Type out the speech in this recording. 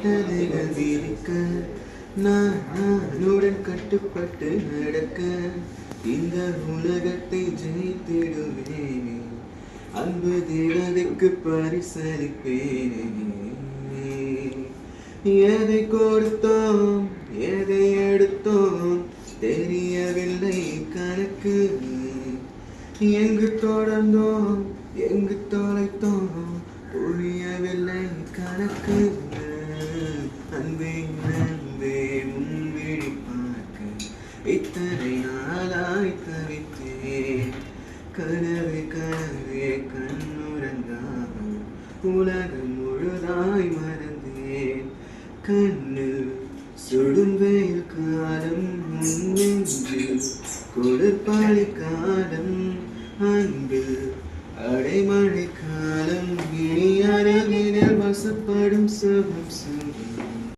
கட்டளைகள் விதிக்க நானுடன் கட்டுப்பட்டு நடக்க இந்த உலகத்தை ஜெயித்திடுவேனே அன்பு தேவதைக்கு பரிசளிப்பேனே எதை கொடுத்தோம் எதை எடுத்தோம் தெரியவில்லை கணக்கு எங்கு தொடர்ந்தோம் எங்கு தொலைத்தோம் புரியவில்லை கணக்கு அன்பே அன்பே முன்விழி பார்க்க இத்தனை நாளாய் தவித்தேன் கனவே கனவே கண்ணுறங்காமல் உலகம் முழுதாய் மறந்தேன் கண்ணில் சுடும் வெயில் காலம் நெஞ்சில் கொடுப்பாளி காலம் அன்பில் அடைமழை காலம் இனி அருகினில் வசப்படும் சுகம் சுகம்